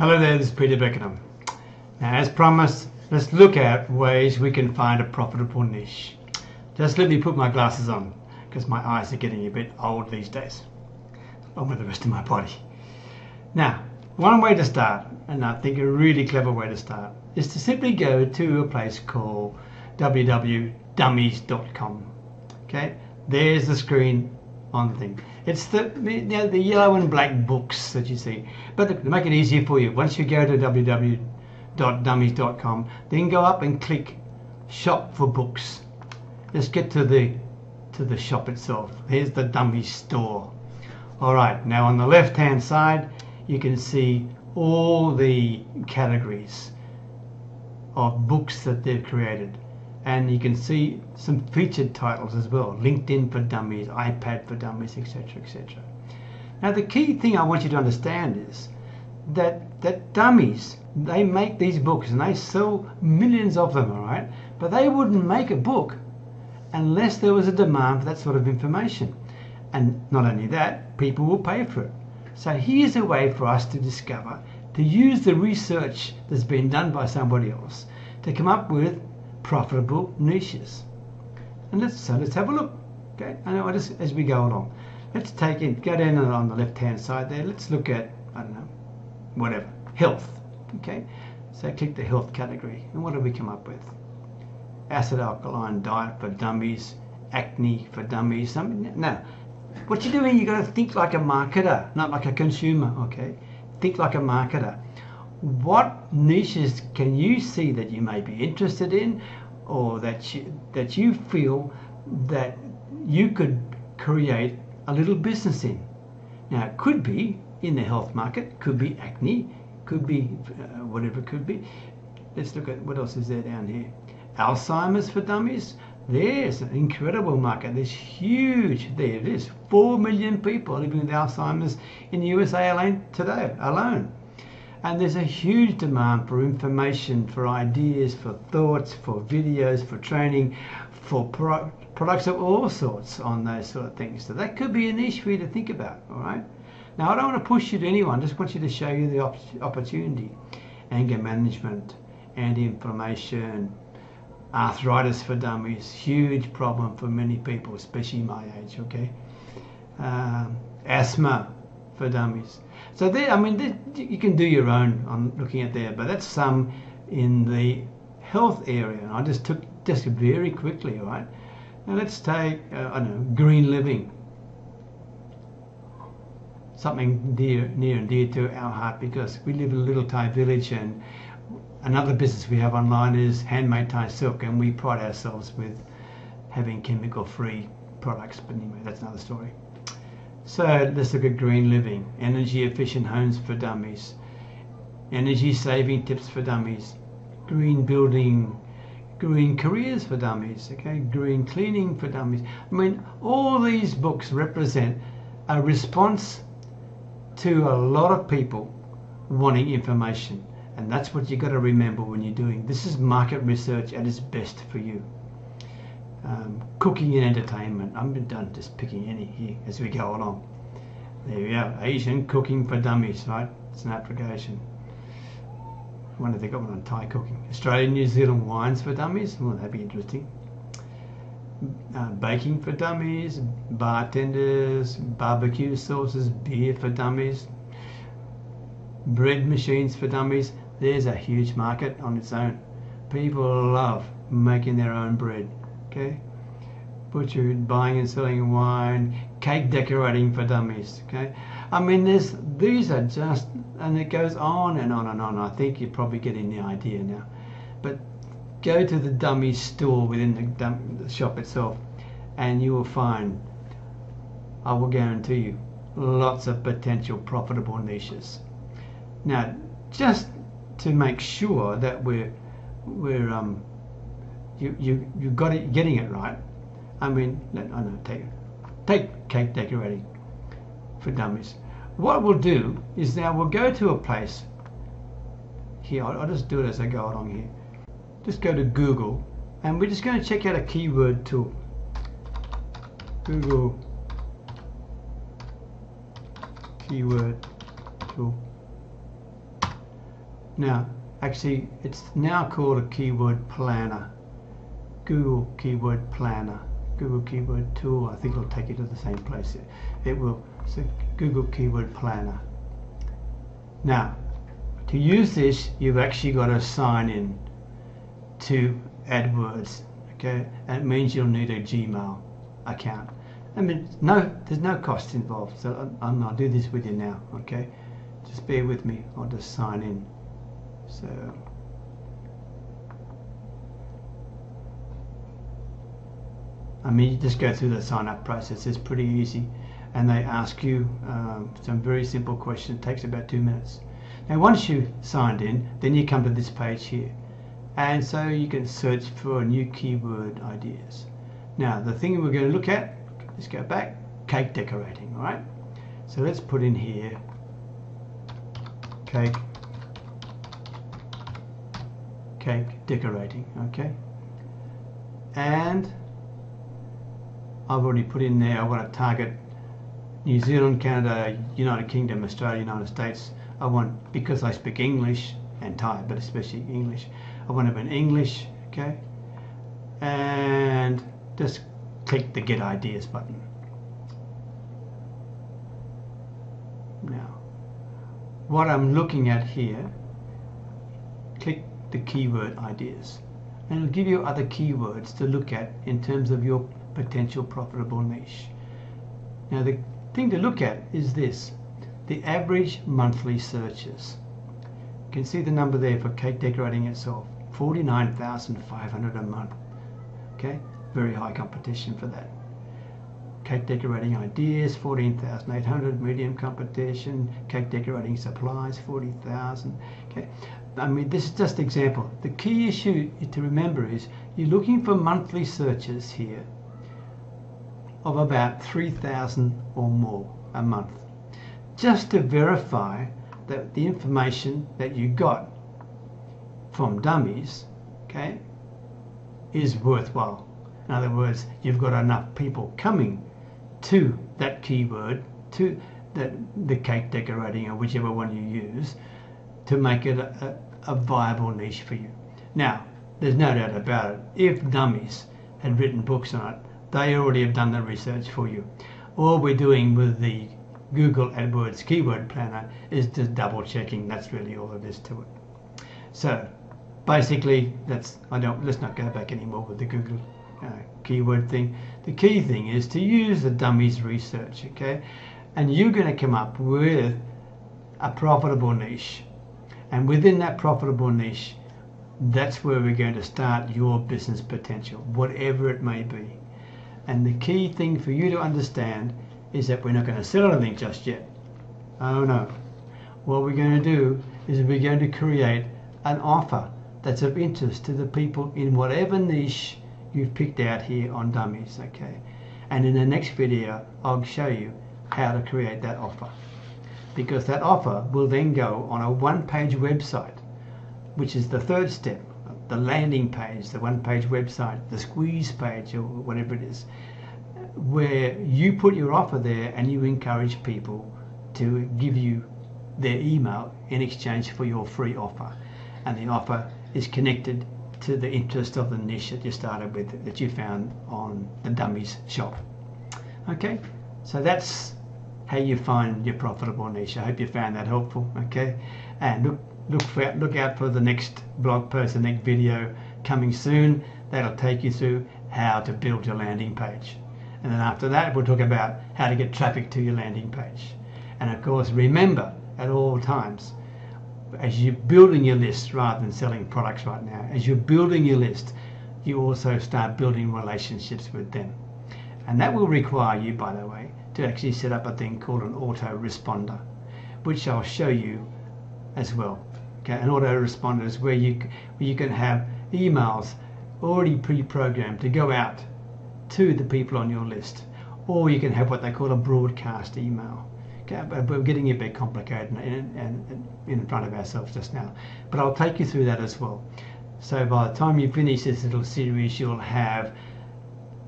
Hello there, this is Peter Beckenham. Now, as promised, let's look at ways we can find a profitable niche. Just let me put my glasses on because my eyes are getting a bit old these days, along with the rest of my body. Now, one way to start, and I think a really clever way to start, is to simply go to a place called www.dummies.com. Okay, there's the screen on the thing. It's the yellow and black books that you see. But to make it easier for you, once you go to www.dummies.com, then go up and click Shop for Books. Let's get to the shop itself. Here's the Dummies store. All right, now on the left-hand side, you can see all the categories of books that they've created. And you can see some featured titles as well. LinkedIn for Dummies, iPad for Dummies, etc., etc. Now the key thing I want you to understand is that Dummies, they make these books and they sell millions of them, all right? But they wouldn't make a book unless there was a demand for that sort of information. And not only that, people will pay for it. So here's a way for us to discover, to use the research that's been done by somebody else to come up with profitable niches. And let's have a look. Okay, I know as we go along. Let's go down on the left hand side there. Let's look at, I don't know, whatever, health. Okay, so click the health category, and what do we come up with? Acid alkaline diet for dummies, acne for dummies. Now, what you're doing, you've got to think like a marketer, not like a consumer. Okay, think like a marketer. What niches can you see that you may be interested in, or that you feel that you could create a little business in? Now, it could be in the health market, could be acne, could be whatever it could be. Let's look at what else is there down here. Alzheimer's for dummies. There's an incredible market. There's huge. There it is. 4 million people living with Alzheimer's in the USA alone today alone. And there's a huge demand for information, for ideas, for thoughts, for videos, for training, for products of all sorts on those sort of things. So that could be a niche for you to think about, all right? Now, I don't want to push you to anyone. I just want you to show you the opportunity. Anger management, anti-inflammation, arthritis for dummies, huge problem for many people, especially my age, okay? Asthma for dummies. So there, I mean, you can do your own on looking at there, but that's some in the health area. And I just took very quickly, all right? Now let's take, I don't know, green living. Something near and dear to our heart, because we live in a little Thai village, and another business we have online is Handmade Thai Silk, and we pride ourselves with having chemical-free products. But anyway, that's another story. So let's look at green living, energy efficient homes for dummies, energy saving tips for dummies, green building, green careers for dummies, okay, green cleaning for dummies. I mean, all these books represent a response to a lot of people wanting information. And that's what you got to remember when you're doing. This is market research at its best for you. Cooking and entertainment. I'm done just picking any here as we go along. There we go. Asian cooking for dummies, right? It's an application. I wonder if they got one on Thai cooking. Australian, New Zealand wines for dummies. Well, that'd be interesting. Baking for dummies, bartenders, barbecue sauces, beer for dummies, bread machines for dummies. There's a huge market on its own. People love making their own bread. Okay, butcher, buying and selling wine, cake decorating for dummies. Okay, I mean, these are just, and it goes on and on and on. I think you're probably getting the idea now. But go to the Dummies store within the shop itself, and you will find, I will guarantee you, lots of potential profitable niches. Now, just to make sure that you got it, getting it right. I mean, I know, take cake decorating for dummies. What we'll do is now we'll go to a place here. I'll just do it as I go along here. Just go to Google, and we're just going to check out a keyword tool. Google keyword tool. Now, actually, it's now called a keyword planner. Google Keyword Planner, Google Keyword Tool. I think it'll take you to the same place. It will. So Google Keyword Planner. Now, to use this, you've actually got to sign in to AdWords. Okay, and it means you'll need a Gmail account. I mean, there's no cost involved. So I'll do this with you now. Okay, just bear with me. I'll just sign in. So. I mean, you just go through the sign-up process. It's pretty easy, and they ask you some very simple questions. It takes about 2 minutes. Now, once you've signed in, then you come to this page here, and so you can search for new keyword ideas. Now, the thing we're going to look at, let's go back, cake decorating. All right. So let's put in here cake decorating. Okay, and I've already put in there I want to target New Zealand, Canada, United Kingdom, Australia, United States. I want, because I speak English and Thai, but especially English, I want to be in English. Okay, and just click the Get Ideas button. Now, what I'm looking at here, click the keyword ideas, and it'll give you other keywords to look at in terms of your potential profitable niche. Now, the thing to look at is this, the average monthly searches. You can see the number there for cake decorating itself, 49,500 a month. Okay, very high competition for that. Cake decorating ideas, 14,800, medium competition. Cake decorating supplies, 40,000. Okay, I mean, this is just an example. The key issue to remember is you're looking for monthly searches here of about 3,000 or more a month, just to verify that the information that you got from dummies, okay, is worthwhile. In other words, you've got enough people coming to that keyword, to the cake decorating or whichever one you use, to make it a viable niche for you. Now, there's no doubt about it, if dummies had written books on it, they already have done the research for you. All we're doing with the Google AdWords Keyword Planner is just double checking. That's really all it is to it. So basically, let's not go back anymore with the Google keyword thing. The key thing is to use the dummies research, okay? And you're going to come up with a profitable niche. And within that profitable niche, that's where we're going to start your business potential, whatever it may be. And the key thing for you to understand is that we're not going to sell anything just yet. Oh no. What we're going to do is we're going to create an offer that's of interest to the people in whatever niche you've picked out here on dummies, okay? And in the next video, I'll show you how to create that offer. Because that offer will then go on a one-page website, which is the third step. The landing page, the one-page website, the squeeze page, or whatever it is, where you put your offer there and you encourage people to give you their email in exchange for your free offer. And the offer is connected to the interest of the niche that you started with, that you found on the dummies shop. Okay, so that's how you find your profitable niche. I hope you found that helpful. Okay, and look out for the next blog post, the next video coming soon. That'll take you through how to build your landing page. And then after that, we'll talk about how to get traffic to your landing page. And of course, remember at all times, as you're building your list, rather than selling products right now, as you're building your list, you also start building relationships with them. And that will require you, by the way, to actually set up a thing called an autoresponder, which I'll show you as well. Okay, an autoresponder is where you can have emails already pre-programmed to go out to the people on your list, or you can have what they call a broadcast email. Okay, but we're getting a bit complicated and in front of ourselves just now, but I'll take you through that as well. So by the time you finish this little series, you'll have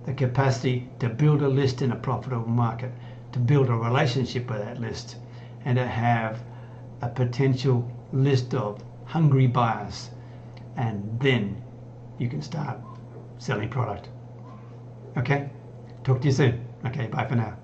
the capacity to build a list in a profitable market, to build a relationship with that list, and to have a potential list of hungry buyers, and then you can start selling product. Okay, talk to you soon. Okay, bye for now.